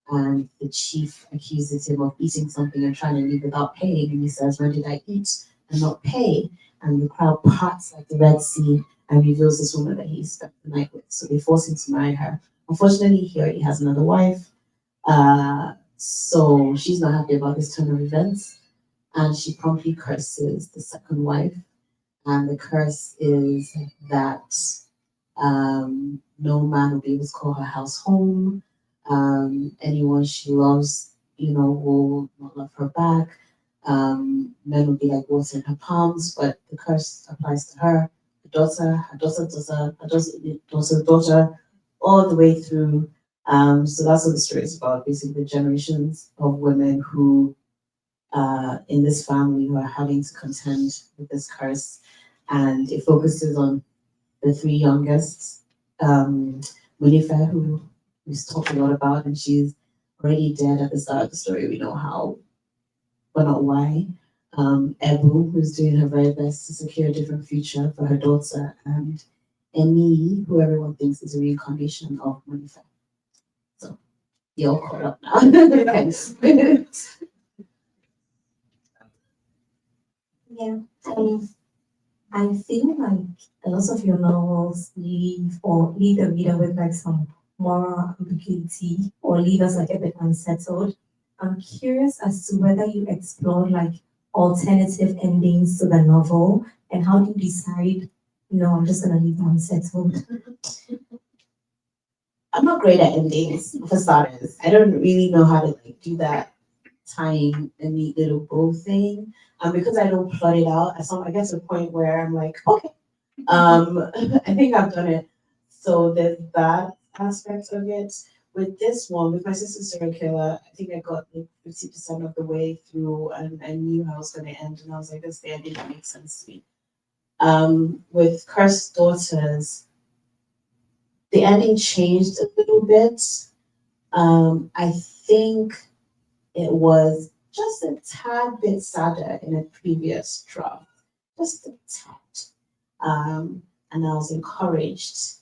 and the chief accuses him of eating something and trying to leave without paying. And he says, "When did I eat and not pay?" And the crowd parts like the Red Sea and reveals this woman that he spent the night with. So they force him to marry her. Unfortunately, he already has another wife. So she's not happy about this turn of events, and she promptly curses the second wife. And the curse is that no man will be able to call her house home. Anyone she loves, will not love her back. Men will be like water in her palms, but the curse applies to her, her daughter's daughter, her daughter's daughter, all the way through. So that's what the story is about, basically the generations of women who, in this family, who are having to contend with this curse. And it focuses on the three youngest, Munife, who we've talked a lot about, and she's already dead at the start of the story. We know how, but not why. Ebu, who's doing her very best to secure a different future for her daughter, and Emi, who everyone thinks is a reincarnation of Munife. So you're all caught up now. Thanks. Yeah, I feel like a lot of your novels lead the reader with like some moral ambiguity or leave us like a bit unsettled. I'm curious as to whether you explored like alternative endings to the novel and how do you decide, no, I'm just gonna leave it unsettled. I'm not great at endings, for starters. I don't really know how to like do that tying a neat little bow thing. Because I don't plot it out, I get to a point where I'm like, okay, I think I've done it. So there's that aspect of it. With this one, with my sister's serial killer, I think I got like 50% of the way through and I knew how it was going to end. And I was like, this the ending that makes sense to me. With Cursed Daughters, the ending changed a little bit. I think it was just a tad bit sadder in a previous draft, just a tad. And I was encouraged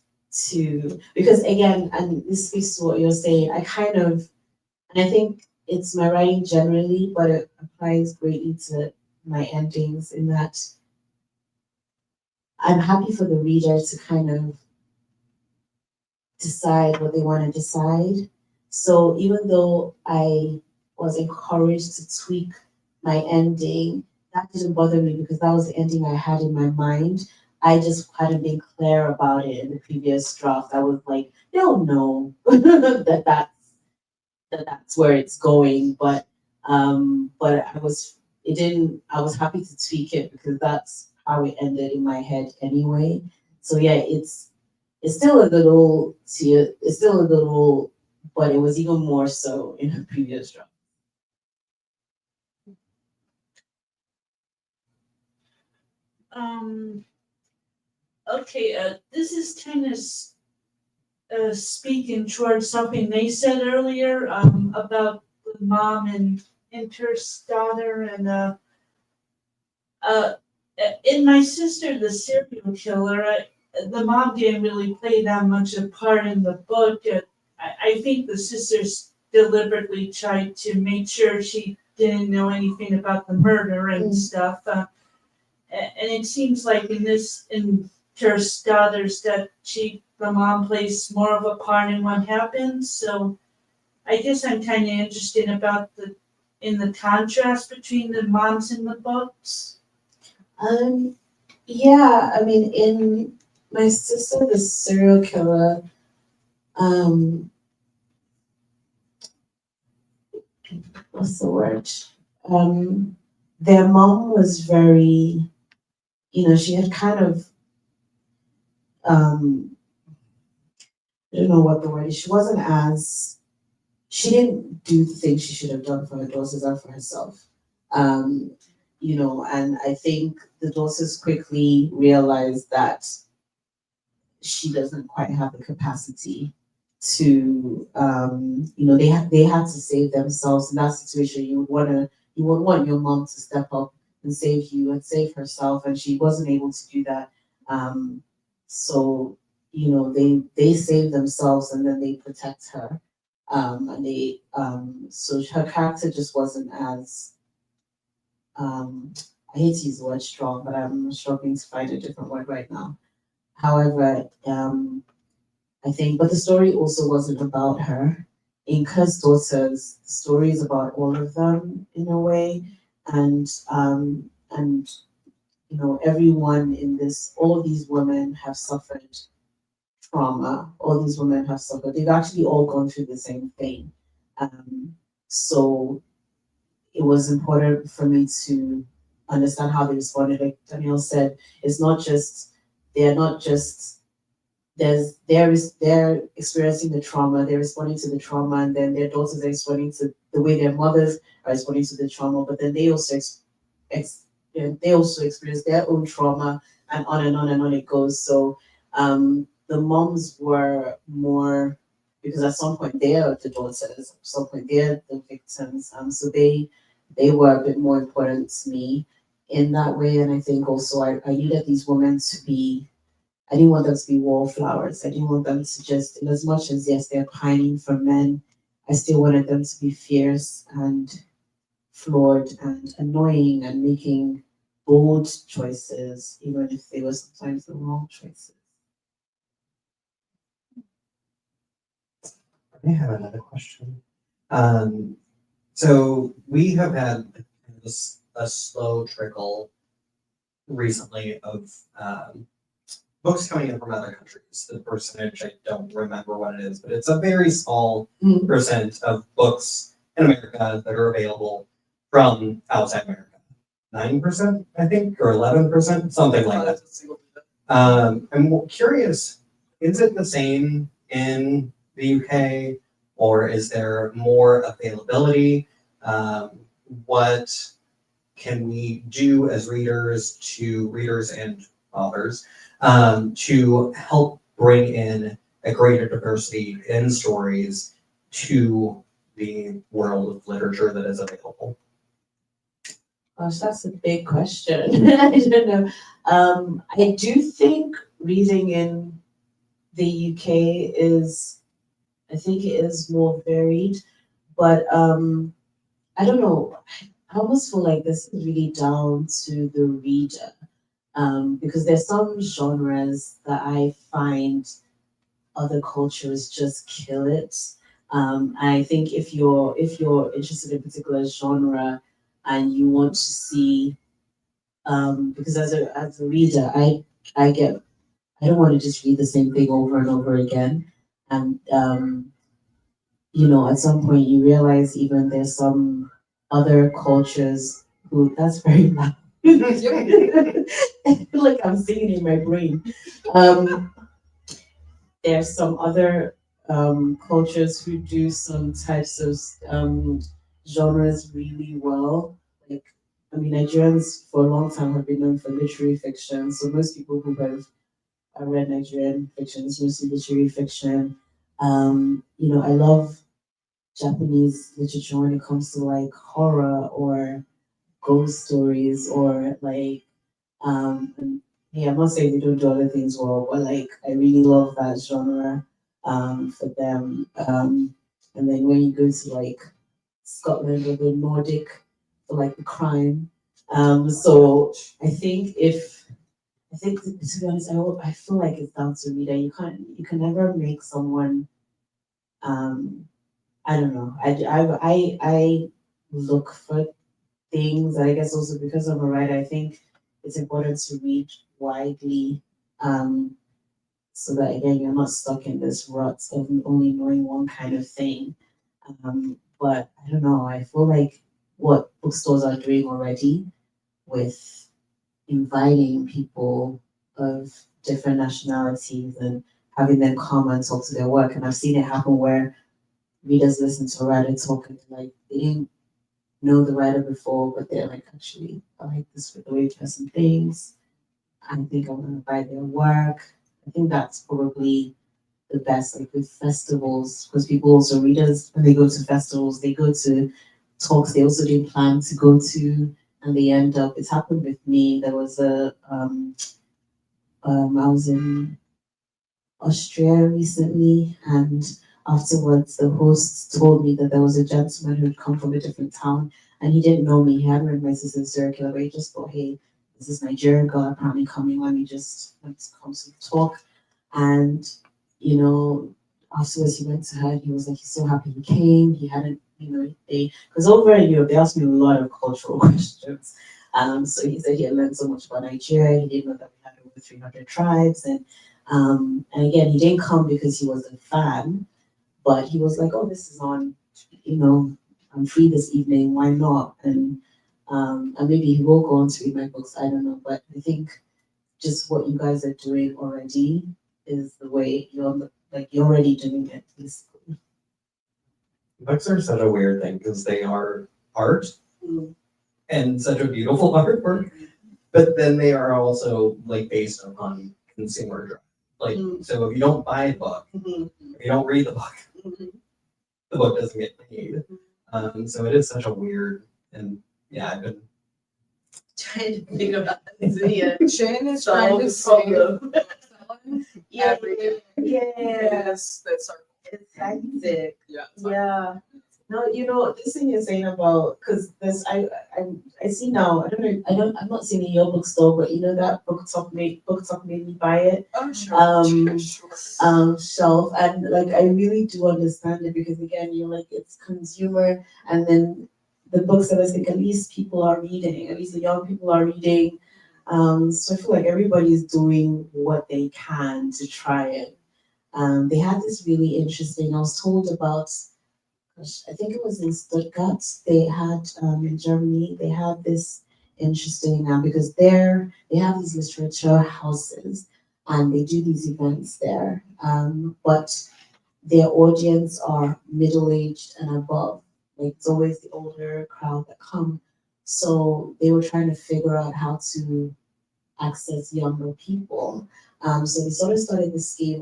to, because again, and this speaks to what you're saying, I kind of, and I think it's my writing generally, but it applies greatly to my endings in that I'm happy for the reader to kind of decide what they want to decide. So even though I was encouraged to tweak my ending, that didn't bother me because that was the ending I had in my mind. I just hadn't been clear about it in the previous draft. I was like, they'll know that's where it's going. But I was I was happy to tweak it because that's how it ended in my head anyway. So yeah, it's still a little it's still a little, but it was even more so in the previous draft. Um, okay, this is kind of speaking towards something they said earlier about the mom and Inter's daughter and uh, in My Sister, the Serial Killer, the mom didn't really play that much a part in the book. I think the sisters deliberately tried to make sure she didn't know anything about the murder and stuff. And it seems like in Ter's Daughters that the mom plays more of a part in what happens. So I guess I'm kind of interested about in the contrast between the moms in the books. Yeah, I mean, in My Sister, the Serial Killer, what's the word? Their mom was very, she had kind of, I don't know what the word is. She didn't do the things she should have done for her daughters and for herself. Um, and I think the daughters quickly realized that she doesn't quite have the capacity to, they had to save themselves in that situation. You would want your mom to step up and save you and save herself, and she wasn't able to do that. So they save themselves and then they protect her, so her character just wasn't as I hate to use the word strong, but I'm struggling to find a different word right now. However, I think, but the story also wasn't about her. In Cursed Daughters, the story is about all of them in a way, and everyone in this, all these women have suffered trauma all these women have suffered. They've actually all gone through the same thing. So it was important for me to understand how they responded. Like Danielle said, it's not just, they're not just, they're experiencing the trauma, they're responding to the trauma, and then their daughters are responding to the way their mothers are responding to the trauma, but then they also they also experience their own trauma, and on and on and on it goes. So the moms were more, because at some point they are the daughters, at some point they're the victims. So they were a bit more important to me in that way. And I think also I needed these women to be, I didn't want them to be wallflowers. I didn't want them to just, in as much as yes, they're pining for men, I still wanted them to be fierce and flawed and annoying and making bold choices, even if they were sometimes the wrong choices. I have another question. So we have had a slow trickle recently of books coming in from other countries. The percentage, I don't remember what it is, but it's a very small percent of books in America that are available from outside America. 9%, I think, or 11%, something like that. I'm curious, is it the same in the UK, or is there more availability? What can we do as readers and authors to help bring in a greater diversity in stories to the world of literature that is available? Gosh, that's a big question. I don't know. I do think reading in the UK is, I think it is more varied, but I don't know. I almost feel like this is really down to the reader, because there's some genres that I find other cultures just kill it. I think if you're interested in a particular genre and you want to see, because as a reader, I don't want to just read the same thing over and over again, and at some point you realize even there's some other cultures who, that's very loud. I feel like I'm singing in my brain. There's some other cultures who do some types of genres really well. Like, I mean, Nigerians for a long time have been known for literary fiction. So most people who have read Nigerian fiction is mostly literary fiction. I love Japanese literature when it comes to like horror or ghost stories or like yeah, I'm not saying they don't do other things well, but like I really love that genre for them. And then when you go to like Scotland or the Nordic for like the crime. So I think to be honest, I feel like it's down to reader. You can never make someone I don't know. I look for things. I guess also because I'm a writer, I think it's important to read widely, so that again you're not stuck in this rut of only knowing one kind of thing. But I don't know. I feel like what bookstores are doing already with inviting people of different nationalities and having them come and talk to their work, and I've seen it happen where readers listen to a writer talk and like they didn't know the writer before, but they're like, actually, I like this for the way the person thinks. I think I'm gonna buy their work. I think that's probably the best, like with festivals, because people also readers when they go to festivals, they go to talks they also didn't plan to go to, and they end up. It's happened with me. There was I was in Austria recently, and afterwards the host told me that there was a gentleman who had come from a different town and he didn't know me. He hadn't read my sister's serial killer, but he just thought, hey, this is Nigerian girl apparently coming, let me come to talk. And afterwards he went to her and he was like, he's so happy he came. He hadn't, because over in Europe they asked me a lot of cultural questions. So he said he had learned so much about Nigeria. He didn't know that we had over 300 tribes, and And again, he didn't come because he was a fan, but he was like, oh, this is on, you know, I'm free this evening, why not? And maybe he will go on to read my books, I don't know, but I think just what you guys are doing already is the way you're already doing it. Basically. Books are such a weird thing because they are art Mm. and such a beautiful artwork, but then they are also like based upon consumer drive. Like, so if you don't buy a book, Mhm. if you don't read the book, Mhm. the book doesn't get paid. So it is such a weird and yeah, I've been Trying to figure out the Shane is solve trying to the say. problem. Yeah, Every- yeah, That's our. it's hectic. Yeah. Yeah. No, this thing you're saying about because this I see now. I'm not seeing it in your bookstore, but that book talk made me buy it. Oh, sure. Um, Shelf, and like I really do understand it because again, you're like it's consumer, and then the books that I think at least people are reading, at least the young people are reading. So I feel like everybody's doing what they can to try it. They had this really interesting. I was told about. Gosh, I think it was in Stuttgart. They had in Germany. They had this interesting because they have these literature houses and they do these events there. But their audience are middle aged and above. Like it's always the older crowd that come. So they were trying to figure out how to access younger people. So they sort of started this scheme.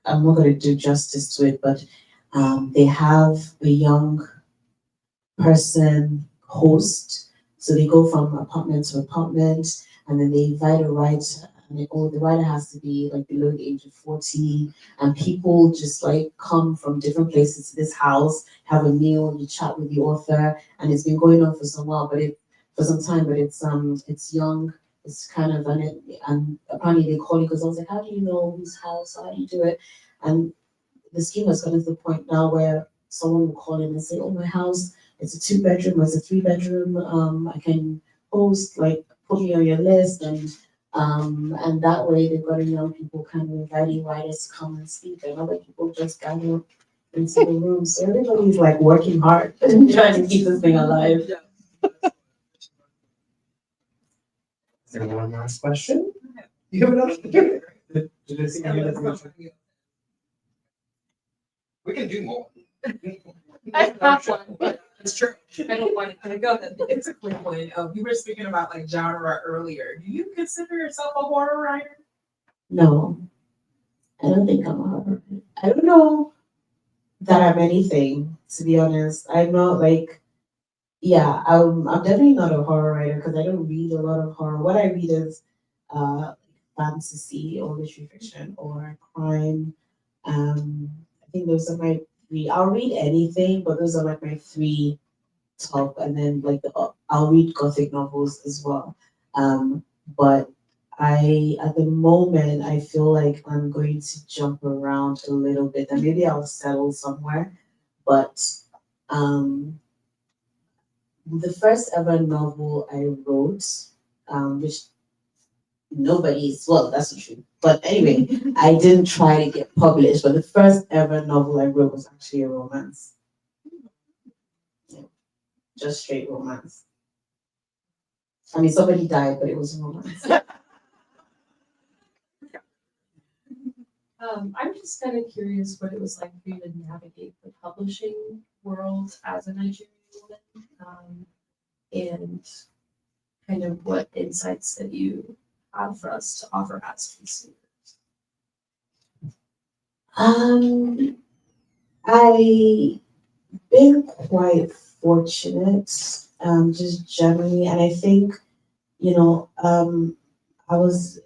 I'm not going to do justice to it, but they have a young person host. So they go from apartment to apartment and then they invite a writer. And the writer has to be like below the age of 40. And people just like come from different places to this house, have a meal, you chat with the author. And it's been going on for some while, for some time, but it's young. It's kind of, and apparently they call you because I was like, how do you know whose house? How do you do it? And the scheme has gotten to the point now where someone will call in and say, oh, my house, it's a 2 bedroom or it's a 3 bedroom. I can host, like, put me on your list. And that way they've got young people kind of inviting writers to come and speak. And other people just gather into the room. So everybody's like working hard and trying to keep this thing alive. Is there one last question? You have another? Did you see any of that? We can do more. I have one, but It's true. I don't want to go that. It's a quick one. You were speaking about like genre earlier. Do you consider yourself a horror writer? No, I don't think I'm a horror. I don't know that I'm anything, to be honest. I'm not like, yeah, I'm definitely not a horror writer because I don't read a lot of horror. What I read is fantasy or literary fiction or crime. I think those are my three. I'll read anything, but those are like my three top. And then like I'll read gothic novels as well. But at the moment I feel like I'm going to jump around a little bit and maybe I'll settle somewhere. But the first ever novel I wrote, which that's not true. But anyway, I didn't try to get published, but the first ever novel I wrote was actually a romance. Yeah, just straight romance. I mean, somebody died, but it was a romance. I'm just kind of curious what it was like for you to navigate the publishing world as a Nigerian woman, and kind of what insights that you have for us to offer as consumers. I been quite fortunate, just generally, and I think, I was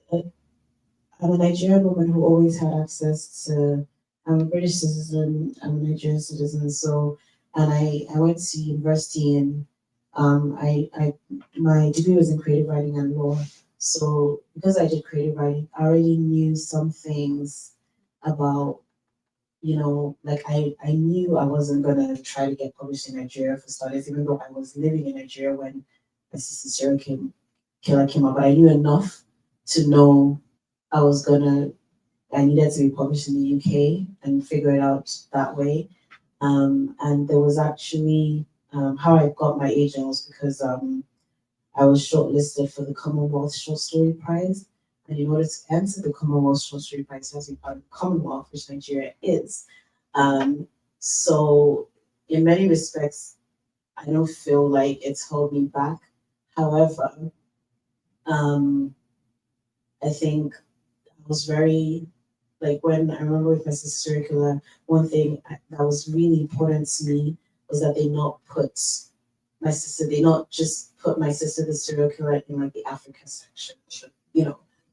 I'm a Nigerian woman who always had access to. I'm a British citizen. I'm a Nigerian citizen. So, and I went to university and my degree was in creative writing and law. So because I did creative writing, I already knew some things about, like I knew I wasn't gonna try to get published in Nigeria for starters, even though I was living in Nigeria when my sister's serial killer came up. But I knew enough to know I needed to be published in the UK and figure it out that way. And there was actually how I got my agent was because I was shortlisted for the Commonwealth Short Story Prize. And in order to enter the Commonwealth Short Story Prize, you have to be part of the Commonwealth, which Nigeria is. So in many respects, I don't feel like it's held me back. However, I think I was very, like when I remember with my sister curricula, one thing that was really important to me was that they not just put my sister the serial killer in like the Africa section,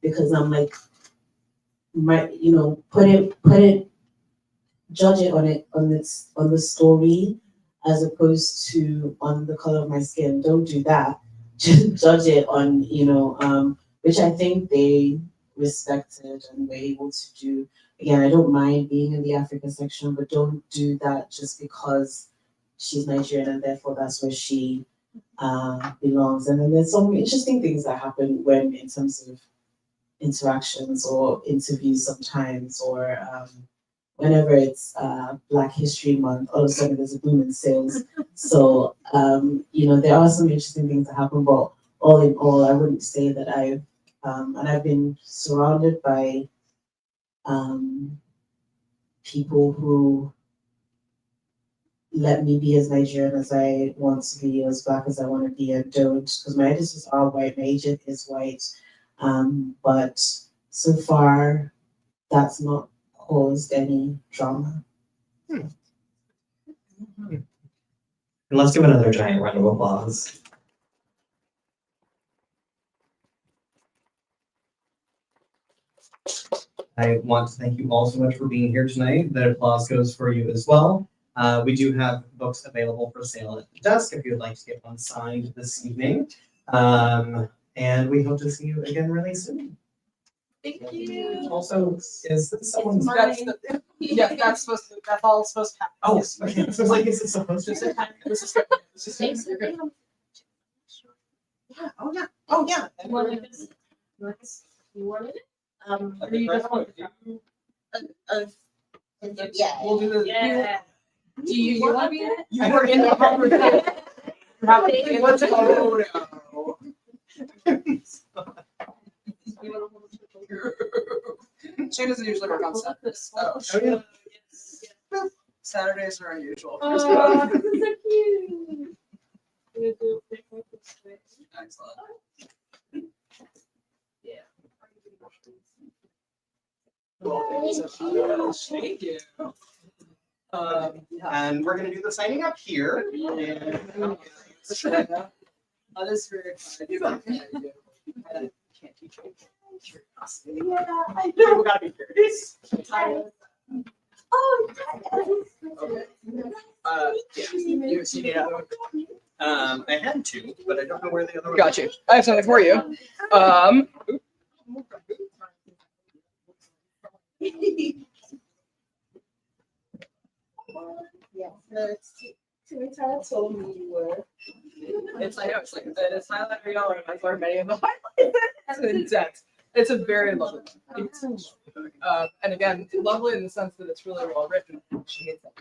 because I'm like, judge it on the story as opposed to on the color of my skin. Don't do that. Just judge it on, which I think they respected and were able to do. Again, I don't mind being in the Africa section, but don't do that just because she's Nigerian and therefore that's where she belongs. And then there's some interesting things that happen when, in terms of interactions or interviews sometimes, or whenever it's Black History Month, all of a sudden there's a boom in sales. So, there are some interesting things that happen, but all in all, I wouldn't say that and I've been surrounded by people who let me be as Nigerian as I want to be, as Black as I want to be, and don't, because my editors are white, my agent is white, but so far that's not caused any drama. And let's give another giant round of applause. I want to thank you all so much for being here tonight. The applause goes for you as well. We do have books available for sale at the desk if you would like to get one signed this evening. And we hope to see you again really soon. Thank you. Also, is this someone's? That's all supposed to happen. Oh, Yes. okay. This is like, is it supposed to say? This is good. This is good. You're good. Yeah. Oh yeah. Oh yeah. You want this? You want it? Or you just want Yeah. We'll do the. Yeah. Do you want to be in it? I You were in the conversation. You have to. What's it? Oh, She doesn't usually work on Saturdays. Oh, yeah. Saturdays are unusual. Oh, this is so cute. We're gonna do a quick one this way. Excellent. Yeah. Thank you. And we're gonna do the signing up here. And That is very exciting. I can't teach you. Curiosity. Yeah, I People gotta be curious. Oh, Okay. Yeah. You need another one? I had two, but I don't know where the other one. Got you. I have something for you. Told me you were. It's it's highlighter yellow, and I've learned many of the highlights. It's intense. It's a very lovely book. And again, lovely in the sense that it's really well written. She hates that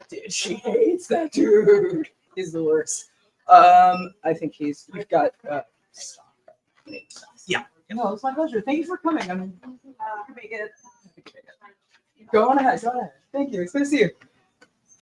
dude. She hates that dude. He's the worst. I think we've got yeah. No, it's my pleasure. Thank you for coming. I mean, you can make it. Go on ahead. Go on ahead. Thank you. It's good to see you.